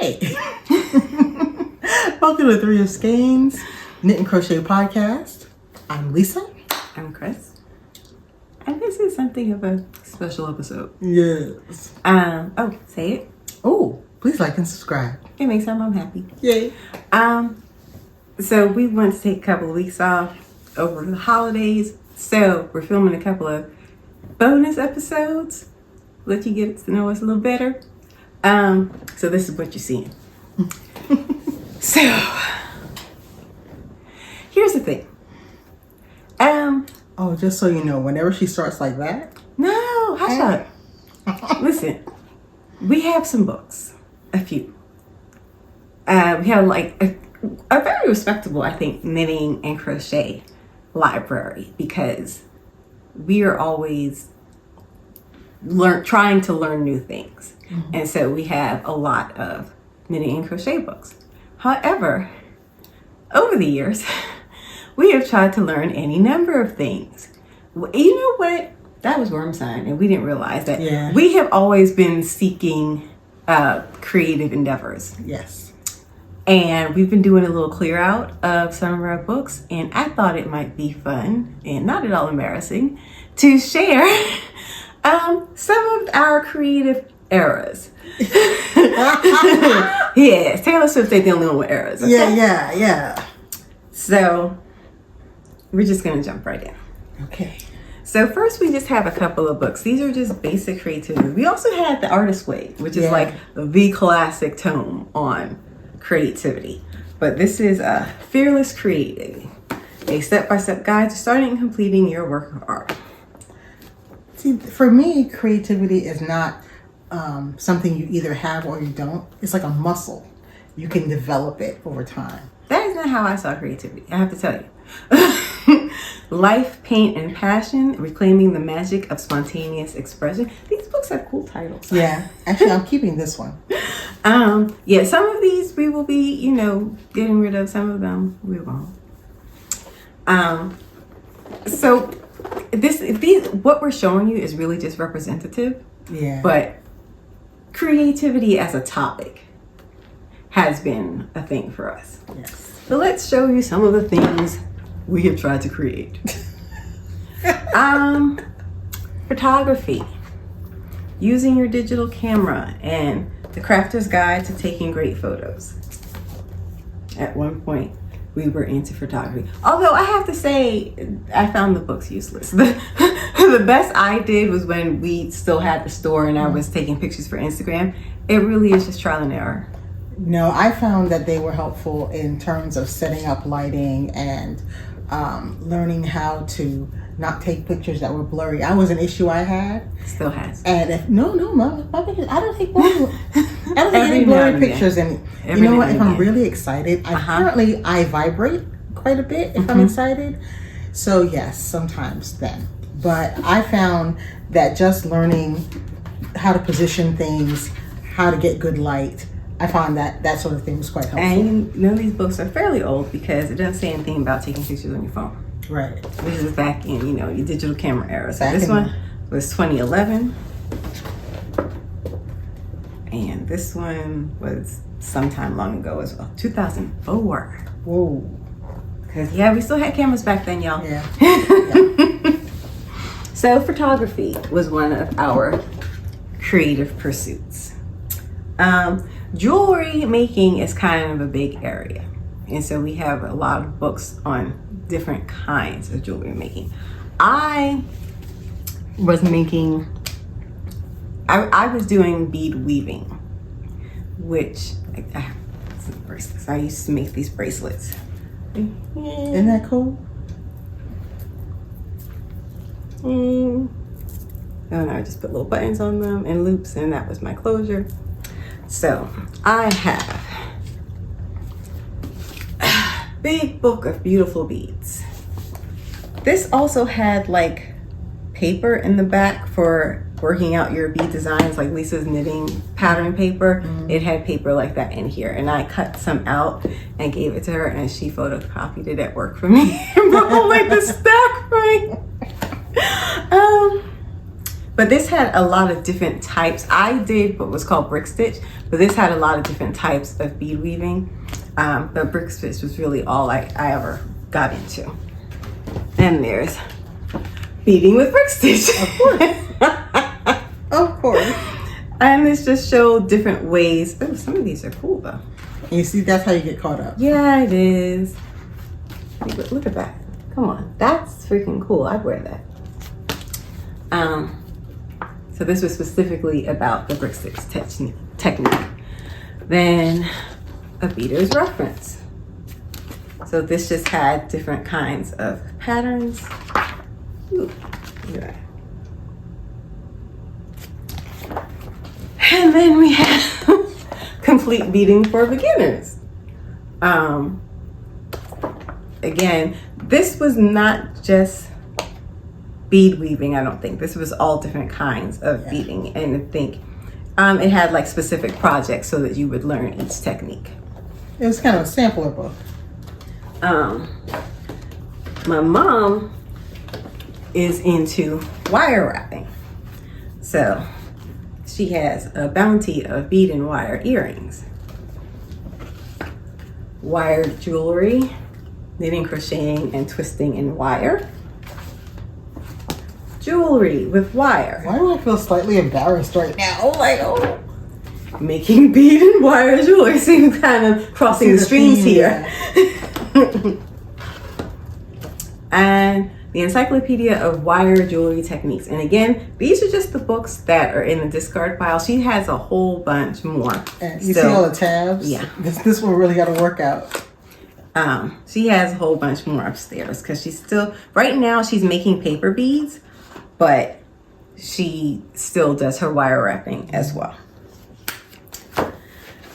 Okay. Welcome to Three of Skeins, Knit and Crochet Podcast. I'm Lisa. I'm Chris. And this is something of a special episode. Yes. Say it. Oh, please like and subscribe. It makes our mom happy. Yay. So we want to take a couple of weeks off over the holidays. So we're filming a couple of bonus episodes. Let you get to know us a little better. So this is what you're seeing. So here's the thing. Oh, just so you know, whenever she starts like that. No, hush up. Listen, we have some books, a few. We have like a very respectable, I think, knitting and crochet library because we are always trying to learn new things. Mm-hmm. And so we have a lot of knitting and crochet books. However, over the years, we have tried to learn any number of things. You know what? That was worm sign, and we didn't realize that. Yeah. We have always been seeking creative endeavors. Yes. And we've been doing a little clear out of some of our books, and I thought it might be fun and not at all embarrassing to share some of our creative eras. Yes, Taylor Swift ain't the only one with eras. Okay? Yeah. So we're just gonna jump right in. Okay. So first we just have a couple of books. These are just basic creativity. We also had The Artist's Way, which is like the classic tome on creativity. But this is a Fearless Creativity, a step-by-step guide to starting and completing your work of art. See, for me, creativity is not something you either have or you don't. It's like a muscle. You can develop it over time. That is not how I saw creativity, I have to tell you. Life, Paint, and Passion, Reclaiming the Magic of Spontaneous Expression. These books have cool titles. Yeah, actually, I'm keeping this one. Yeah, some of these we will be, getting rid of. Some of them we won't. So what we're showing you is really just representative. Yeah. But creativity as a topic has been a thing for us. Yes. So let's show you some of the things we have tried to create. Photography, using your digital camera, and the Crafter's Guide to Taking Great Photos. At one point, we were into photography. Although I have to say, I found the books useless. The best I did was when we still had the store and I was taking pictures for Instagram. It really is just trial and error. No, I found that they were helpful in terms of setting up lighting and learning how to not take pictures that were blurry. That was an issue I had. Still has. And my pictures, I don't take blurry. I don't take any blurry pictures. And you know what? If I'm really excited, I vibrate quite a bit if I'm excited. So yes, sometimes then. But I found that just learning how to position things, how to get good light, I found that sort of thing was quite helpful. And these books are fairly old because it doesn't say anything about taking pictures on your phone. Right. This is back in, your digital camera era. So this one was 2011. And this one was sometime long ago as well, 2004. Whoa. Because, we still had cameras back then, y'all. Yeah. So photography was one of our creative pursuits. Jewelry making is kind of a big area. And so we have a lot of books on different kinds of jewelry making. I was making, I was doing bead weaving, which I have some bracelets. I used to make these bracelets. Isn't that cool? Oh no, I just put little buttons on them and loops, and that was my closure. So I have a big book of beautiful beads. This also had like paper in the back for working out your bead designs, like Lisa's knitting pattern paper. It had paper like that in here, and I cut some out and gave it to her, and she photocopied it at work for me and brought like the stack for me. But this had a lot of different types. I did what was called brick stitch, but this had a lot of different types of bead weaving. But brick stitch was really all I ever got into. And there's beading with brick stitch. Of course. Of course. And this just showed different ways. Oh, some of these are cool though. You see, that's how you get caught up. Yeah, it is. Look at that. Come on, that's freaking cool. I'd wear that. So this was specifically about the brick stitch technique. Then a beader's reference. So this just had different kinds of patterns. Ooh, look at that. And then we have complete beading for beginners. Again, this was not just bead weaving, I don't think. This was all different kinds of beading. And I think it had like specific projects so that you would learn each technique. It was kind of a sampler book. My mom is into wire wrapping. So she has a bounty of bead and wire earrings, wire jewelry, knitting, crocheting, and twisting in wire, jewelry with wire. Why do I feel slightly embarrassed right now? Like, oh. Making bead and wire jewelry. Seems kind of crossing the streams here. Yeah. And the Encyclopedia of Wire Jewelry Techniques. And again, these are just the books that are in the discard pile. She has a whole bunch more. And you see all the tabs? Yeah. This one really got to work out. She has a whole bunch more upstairs because she's still, right now she's making paper beads, but she still does her wire wrapping as well.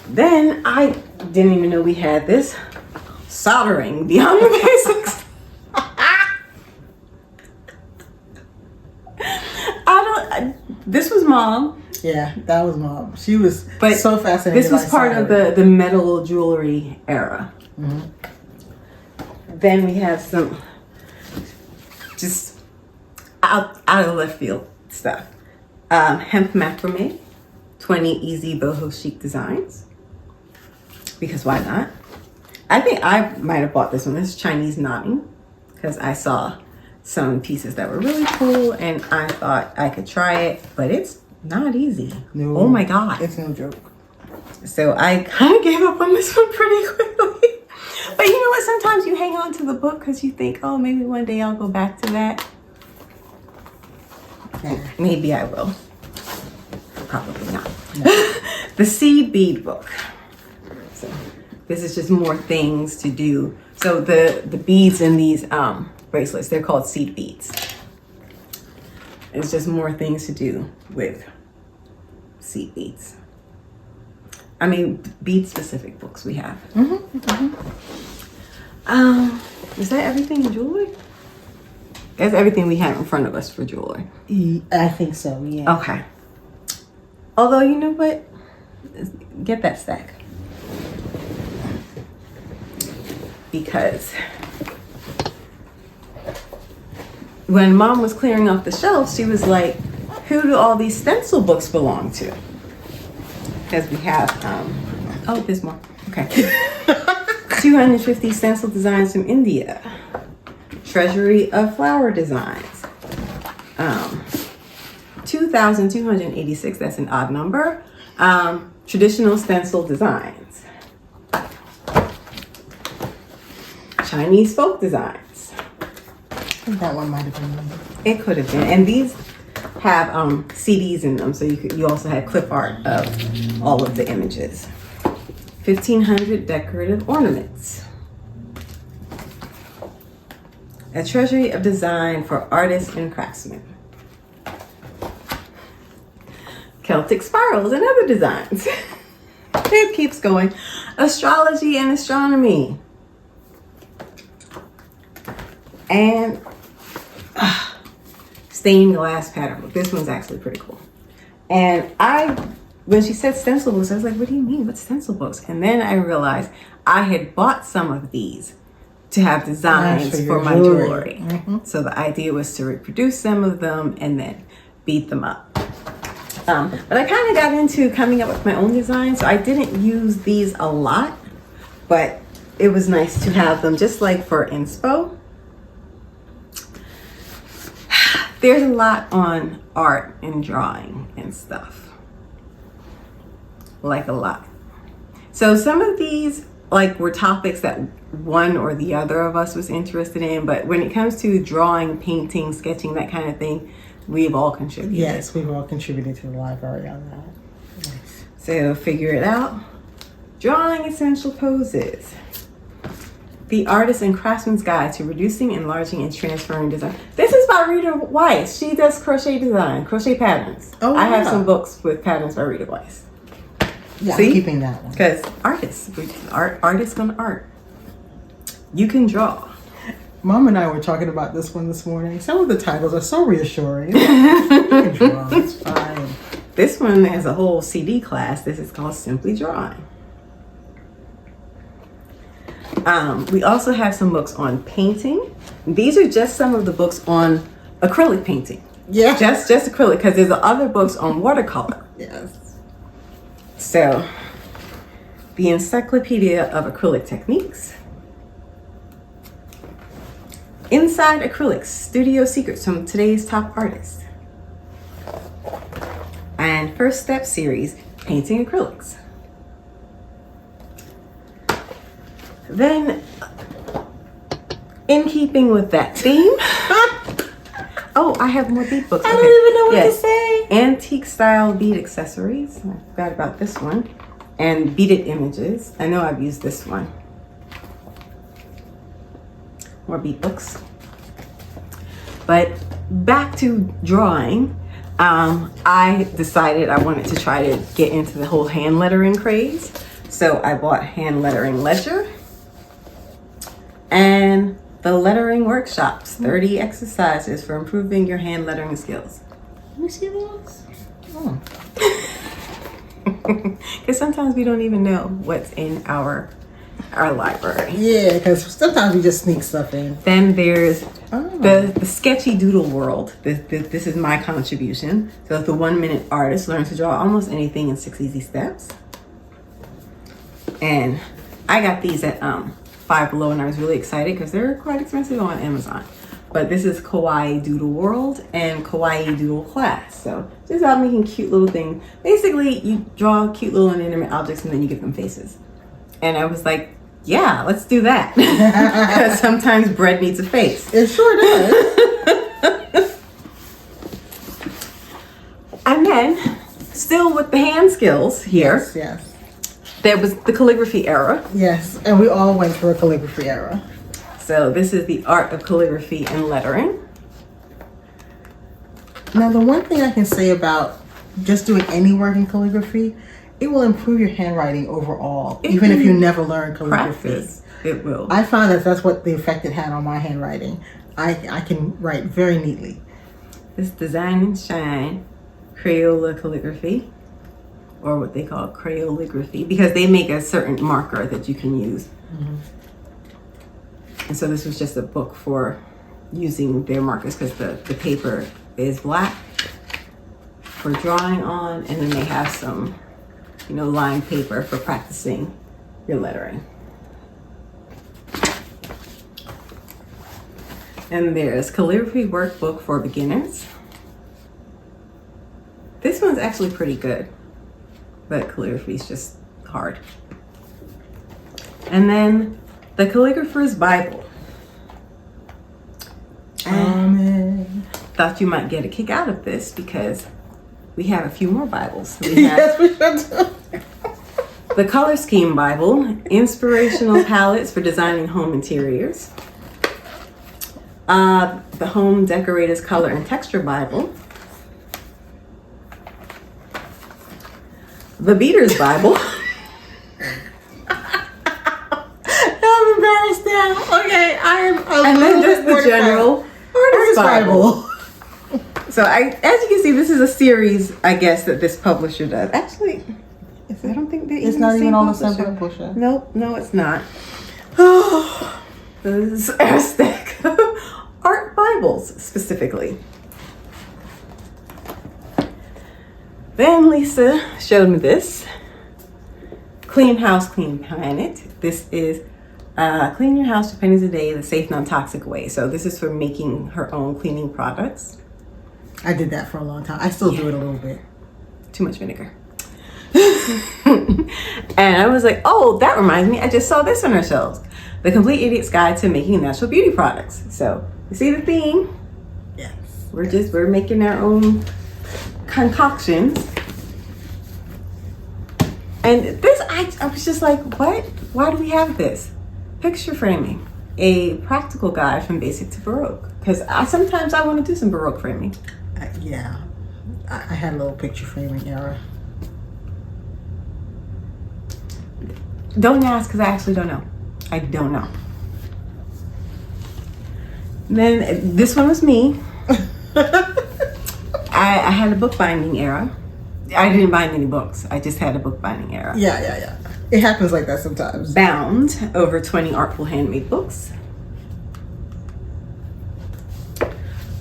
Then I didn't even know we had this, soldering beyond the basics. This was Mom. Yeah, that was Mom. She was so fascinated. This was part of the metal jewelry era. Mm-hmm. Then we have some just out of left field stuff. Hemp macrame, 20 easy boho chic designs. Because why not? I think I might have bought this one. This is Chinese knotting because I saw some pieces that were really cool and I thought I could try it, but it's not easy. No, oh my God. It's no joke. So I kind of gave up on this one pretty quickly. But you know what? Sometimes you hang on to the book because you think, oh, maybe one day I'll go back to that. Yeah. Maybe I will. Probably not. No. The Seed Bead book. So this is just more things to do. So the beads in these bracelets, they're called seed beads. It's just more things to do with seed beads. I mean, bead specific books we have. Mm-hmm, mm-hmm. Is that everything in jewelry? That's everything we have in front of us for jewelry. I think so, yeah. Okay. Although, you know what? Get that stack. Because when Mom was clearing off the shelves, she was like, who do all these stencil books belong to? Because we have, oh, there's more. Okay. 250 stencil designs from India. Treasury of flower designs. 2,286, that's an odd number. Traditional stencil designs. Chinese folk designs. I think that one might have been one. It could have been. And these have CDs in them, so you also have clip art of all of the images. 1,500 decorative ornaments. A treasury of design for artists and craftsmen. Celtic spirals and other designs. It keeps going. Astrology and astronomy. And stained glass pattern book. This one's actually pretty cool. And when she said stencil books, I was like, what do you mean? What's stencil books? And then I realized I had bought some of these to have designs for my jewelry. Mm-hmm. So the idea was to reproduce some of them and then beat them up. But I kind of got into coming up with my own design, so I didn't use these a lot, but it was nice to have them just like for inspo. There's a lot on art and drawing and stuff, like a lot. So some of these like were topics that one or the other of us was interested in, but when it comes to drawing, painting, sketching, that kind of thing, we've all contributed. Yes, we've all contributed to the library on that. Yes. So figure it out. Drawing essential poses. The Artist and Craftsman's Guide to Reducing, Enlarging, and Transferring Design. This is by Rita Weiss. She does crochet design, crochet patterns. Oh, I have yeah. some books with patterns by Rita Weiss. Yeah, See? I'm keeping that one. Because artists gonna art. You can draw. Mom and I were talking about this one this morning. Some of the titles are so reassuring. You can draw, it's fine. This one has a whole CD class. This is called Simply Drawing. We also have some books on painting. These are just some of the books on acrylic painting. Yeah. Just acrylic, because there's other books on watercolor. Yes. So, the Encyclopedia of Acrylic Techniques. Inside Acrylics, Studio Secrets from Today's Top Artists. And First Step Series, Painting Acrylics. Then, in keeping with that theme, oh, I have more bead books. I don't even know what to say. Antique style bead accessories. I forgot about this one. And beaded images. I know I've used this one. More bead books. But back to drawing. I decided I wanted to try to get into the whole hand lettering craze. So I bought Hand Lettering Ledger and the Lettering Workshops, 30 exercises for improving your hand lettering skills. Let me see those. Oh. Because sometimes we don't even know what's in our library. Yeah, because sometimes we just sneak stuff in. Then there's the sketchy doodle world. This is my contribution. So the 1 minute artist learns to draw almost anything in 6 easy steps. And I got these at Five Below, and I was really excited because they're quite expensive on Amazon. But this is Kawaii Doodle World and Kawaii Doodle Class. So just about making cute little things. Basically, you draw cute little inanimate objects and then you give them faces. And I was like, yeah, let's do that. Because sometimes bread needs a face. It sure does. And then, still with the hand skills here, Yes. there was the calligraphy era. Yes, and we all went through a calligraphy era. So this is the art of calligraphy and lettering. Now, the one thing I can say about just doing any work in calligraphy, it will improve your handwriting overall, even if you never learn calligraphy. Practice, it will. I found that that's what the effect it had on my handwriting. I can write very neatly. This Design and Shine Crayola Calligraphy, or what they call Crayoligraphy, because they make a certain marker that you can use. Mm-hmm. And so this was just a book for using their markers because the paper is black for drawing on, and then they have some, lined paper for practicing your lettering. And there's Calligraphy Workbook for Beginners. This one's actually pretty good, but calligraphy is just hard. And then the Calligrapher's Bible. Amen. Thought you might get a kick out of this because we have a few more Bibles. We have Yes, we should do. the Color Scheme Bible, Inspirational Palettes for Designing Home Interiors. The Home Decorator's Color and Texture Bible. The Beater's Bible. I'm embarrassed now. Okay, And then just the general Artist Bible. So as you can see, this is a series, I guess, that this publisher does. Actually, I don't think they It's not even on the same publisher. Nope, no, it's not. This is a stack of art Bibles, specifically. Then Lisa showed me this. Clean House, Clean Planet. This is clean your house 2 pennies a day the safe, non-toxic way. So this is for making her own cleaning products. I did that for a long time. I still do it a little bit. Too much vinegar. And I was like, oh, that reminds me, I just saw this on our shelves. The Complete Idiot's Guide to Making Natural Beauty Products. So you see the theme? Yes. We're making our own concoctions. And this, I was just like, what? Why do we have this? Picture framing, a practical guide from basic to Baroque. Because sometimes I want to do some Baroque framing. Yeah, I had a little picture framing era. Don't ask, because I actually don't know. I don't know. Then this one was me. I had a bookbinding era. I didn't bind any books. I just had a bookbinding era. Yeah. It happens like that sometimes. Bound over 20 artful handmade books.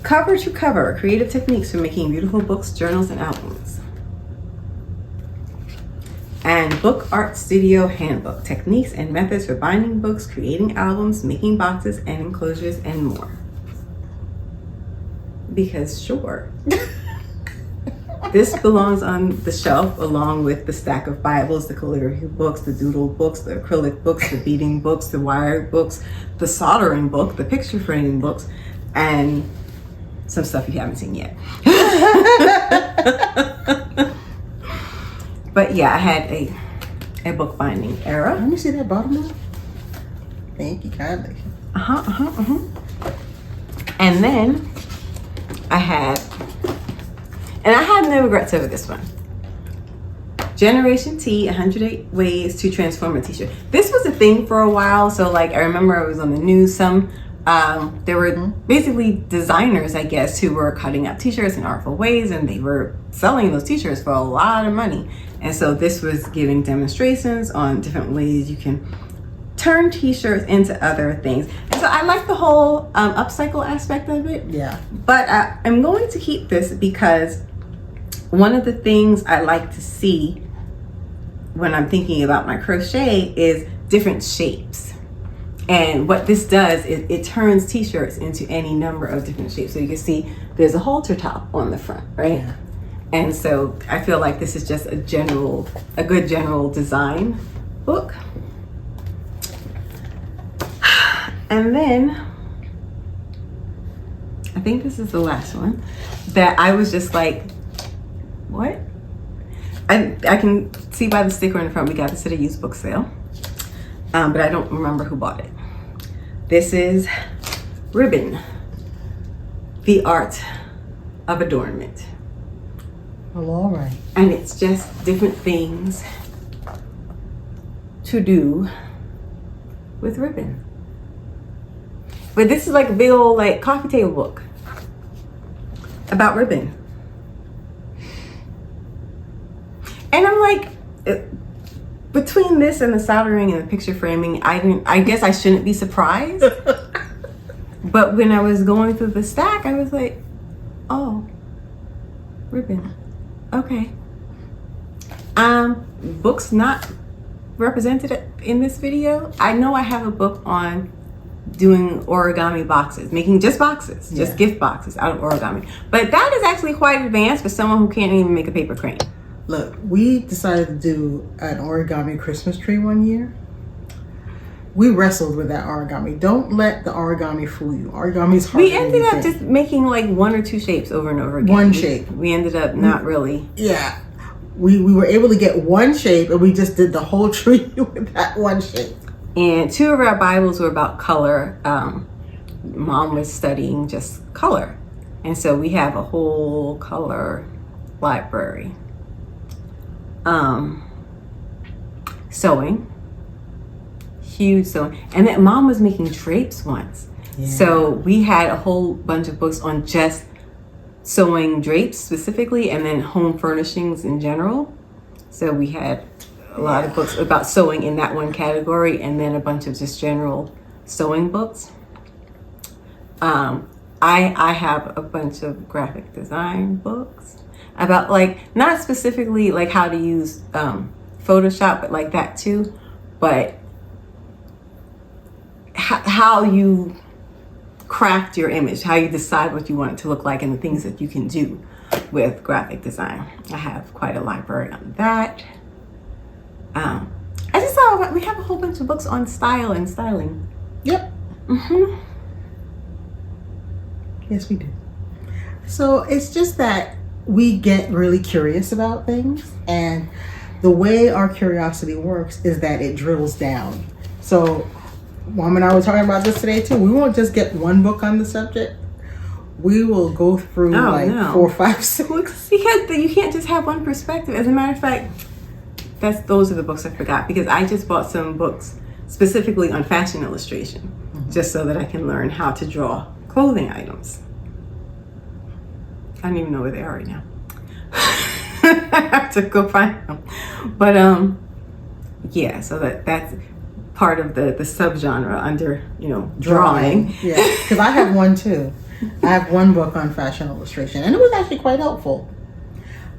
Cover to Cover, creative techniques for making beautiful books, journals, and albums. And Book Art Studio Handbook, techniques and methods for binding books, creating albums, making boxes and enclosures, and more. Because sure. This belongs on the shelf along with the stack of Bibles, the calligraphy books, the Doodle books, the acrylic books, the beading books, the wire books, the soldering book, the picture framing books, and some stuff you haven't seen yet. But yeah, I had a bookbinding era. Let me see that bottom one. Thank you kindly. And then I had, and I had no regrets over this one. Generation T, 108 Ways to Transform a T-shirt. This was a thing for a while. So like, I remember it was on the news. There were basically designers, I guess, who were cutting up T-shirts in artful ways, and they were selling those T-shirts for a lot of money. And so this was giving demonstrations on different ways you can turn T-shirts into other things. And so I like the whole upcycle aspect of it. Yeah. But I'm going to keep this because one of the things I like to see when I'm thinking about my crochet is different shapes. And what this does is it turns T-shirts into any number of different shapes. So you can see there's a halter top on the front, right? Yeah. And so I feel like this is just a good general design book. And then I think this is the last one that I was just like, what? I can see by the sticker in the front, we got this at a used book sale. But I don't remember who bought it. This is Ribbon, the Art of Adornment. Well, all right. And it's just different things to do with ribbon. But this is like a big old like coffee table book about ribbon. And I'm like, between this and the soldering and the picture framing, I guess I shouldn't be surprised. But when I was going through the stack, I was like, oh, ribbon. Okay. Books not represented in this video. I know I have a book on doing origami boxes, making just boxes, just gift boxes out of origami. But that is actually quite advanced for someone who can't even make a paper crane. Look, we decided to do an origami Christmas tree one year. We wrestled with that origami. Don't let the origami fool you. Origami's hard. We ended up just making like 1 or 2 shapes over and over again. One shape. We ended up not really. Yeah. We were able to get one shape, and we just did the whole tree with that one shape. And 2 of our Bibles were about color. Mom was studying just color. And so we have a whole color library. Sewing. Huge sewing. And then Mom was making drapes once. Yeah. So we had a whole bunch of books on just sewing drapes specifically, and then home furnishings in general. So we had a lot of books about sewing in that one category, and then a bunch of just general sewing books. I have a bunch of graphic design books. about like, not specifically like how to use Photoshop, but like that too, but how you craft your image, how you decide what you want it to look like, and the things that you can do with graphic design. I have quite a library on that. I just saw we have a whole bunch of books on style and styling. Yep. Yes, we do. So it's just that we get really curious about things, and the way our curiosity works is that it drills down. So Mom and I were talking about this today too. We won't just get one book on the subject. We will go through 4 or 5 books. Because you can't just have one perspective. As a matter of fact, those are the books I forgot, because I just bought some books specifically on fashion illustration, just so that I can learn how to draw clothing items. I don't even know where they are right now. I have to go find them. But yeah, so that's part of the subgenre under, drawing. Yeah, because I have one too. I have one book on fashion illustration, and it was actually quite helpful.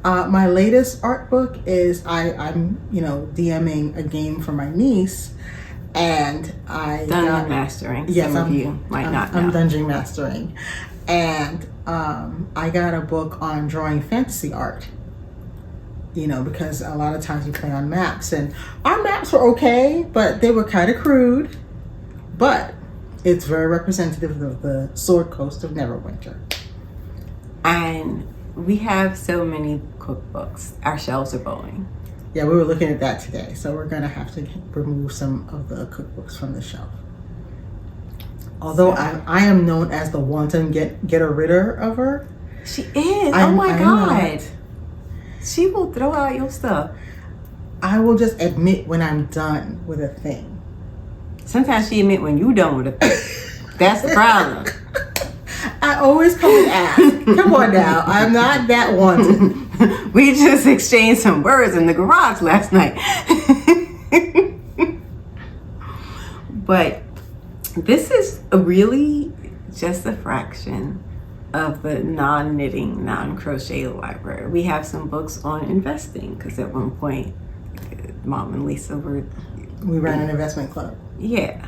My latest art book is I'm DMing a game for my niece, and Dungeon mastering. Yes, Some of you might not know. I'm dungeon mastering, and I got a book on drawing fantasy art. Because a lot of times we play on maps, and our maps were okay, but they were kind of crude. But it's very representative of the Sword Coast of Neverwinter. And we have so many cookbooks. Our shelves are bowling. Yeah, we were looking at that today. So we're going to have to remove some of the cookbooks from the shelf. Although I am known as the wanton getter-ridder of her. She is. Oh my God. She will throw out your stuff. I will just admit when I'm done with a thing. Sometimes she admit when you done with a thing. That's the problem. I always come and ask. Come on now. I'm not that wanted. We just exchanged some words in the garage last night. But this is really just a fraction of the non-knitting, non-crochet library. We have some books on investing, because at one point, Mom and Lisa we ran an investment club. Yeah.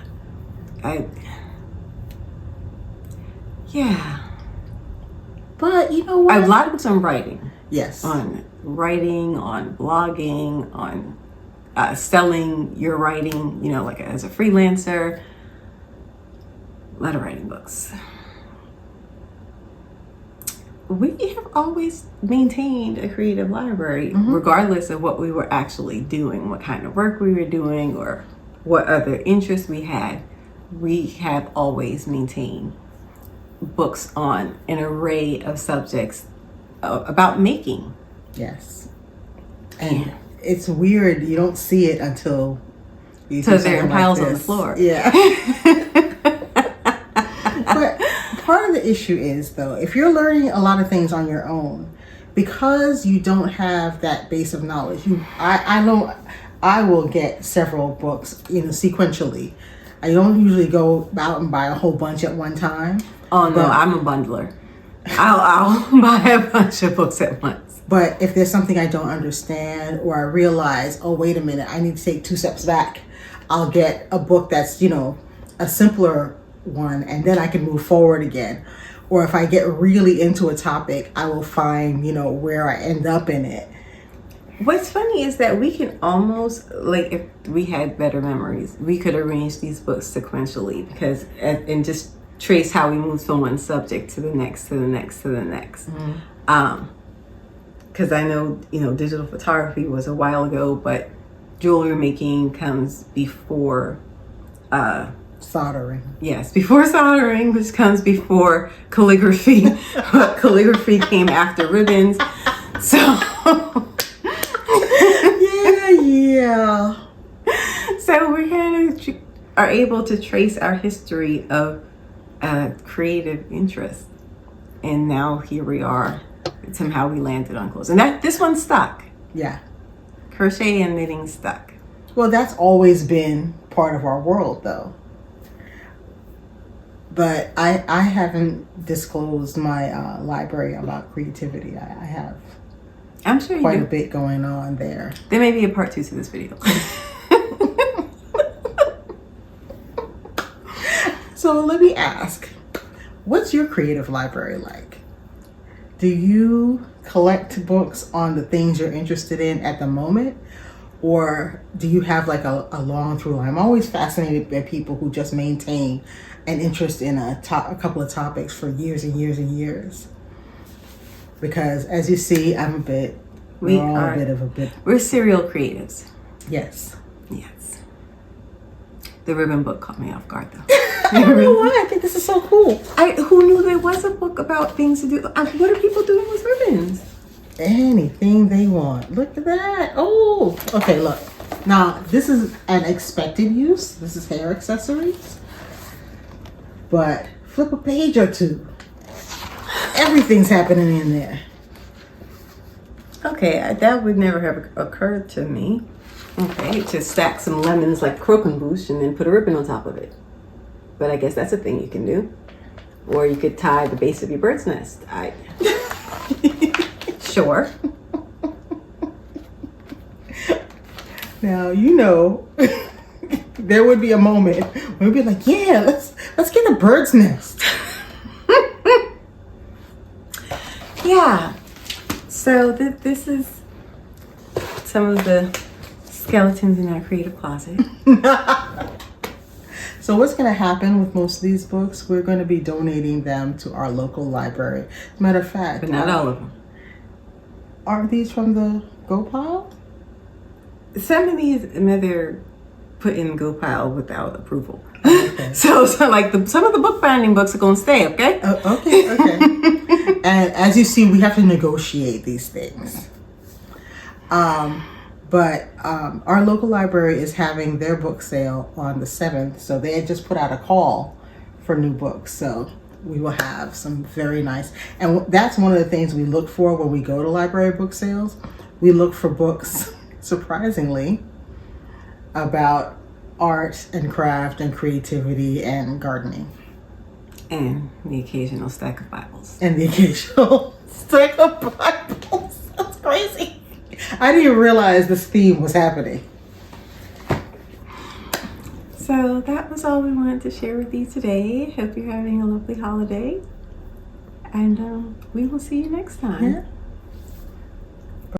But you know what? A lot of books on writing. Yes. On writing, on blogging, on selling your writing, like as a freelancer. A lot of writing books. We have always maintained a creative library, regardless of what we were actually doing, what kind of work we were doing, or what other interests we had. We have always maintained books on an array of subjects about making. Yes. And it's weird. You don't see it until you so they're in piles on the floor. Yeah. But part of the issue is, though, if you're learning a lot of things on your own, because you don't have that base of knowledge, I know I will get several books, sequentially. I don't usually go out and buy a whole bunch at one time. Oh no, I'm a bundler. I'll buy a bunch of books at once. But if there's something I don't understand, or I realize, oh wait a minute, I need to take 2 steps back, I'll get a book that's a simpler one, and then I can move forward again. Or if I get really into a topic, I will find where I end up in it. What's funny is that we can almost, like, if we had better memories, we could arrange these books sequentially, because and just trace how we move from one subject to the next, to the next, to the next. Because I know, digital photography was a while ago, but jewelry making comes before soldering. Yes, before soldering, which comes before calligraphy. Calligraphy came after ribbons. So yeah. So we kind of are able to trace our history of creative interest, and now here we are. Somehow we landed on clothes, and this one stuck. Yeah, crochet and knitting stuck. Well, that's always been part of our world, though. But I haven't disclosed my library about creativity. I have I'm sure you quite do. a bit going on there. There may be a part 2 to this video. So let me ask, what's your creative library like? Do you collect books on the things you're interested in at the moment? Or do you have like a long through line? I'm always fascinated by people who just maintain an interest in a couple of topics for years and years and years. Because as you see, I'm a bit, we're serial creatives. Yes. Yes. The ribbon book caught me off guard though. I don't know why. I think this is so cool. Who knew there was a book about things to do? What are people doing with ribbons? Anything they want. Look at that. Oh, okay, look. Now, this is an expected use. This is hair accessories. But flip a page or two. Everything's happening in there. Okay, that would never have occurred to me. Okay, to stack some lemons like croquembouche and then put a ribbon on top of it. But I guess that's a thing you can do. Or you could tie the base of your bird's nest. Sure. Now, you know, there would be a moment where we'd be like, yeah, let's get a bird's nest. Yeah. So this is some of the skeletons in our creative closet. So what's going to happen with most of these books, we're going to be donating them to our local library. Matter of fact. But not all of them. Aren't these from the Go Pile? Some of these, they're put in Go Pile without approval. Okay. So like some of the bookbinding books are going to stay, okay? Okay. And as you see, we have to negotiate these things. But our local library is having their book sale on the 7th. So they had just put out a call for new books. So we will have some very nice. And that's one of the things we look for when we go to library book sales. We look for books, surprisingly, about art and craft and creativity and gardening. And the occasional stack of Bibles. And the occasional stack of Bibles. That's crazy. I didn't realize this theme was happening. So that was all we wanted to share with you today. Hope you're having a lovely holiday. And we will see you next time. Yeah.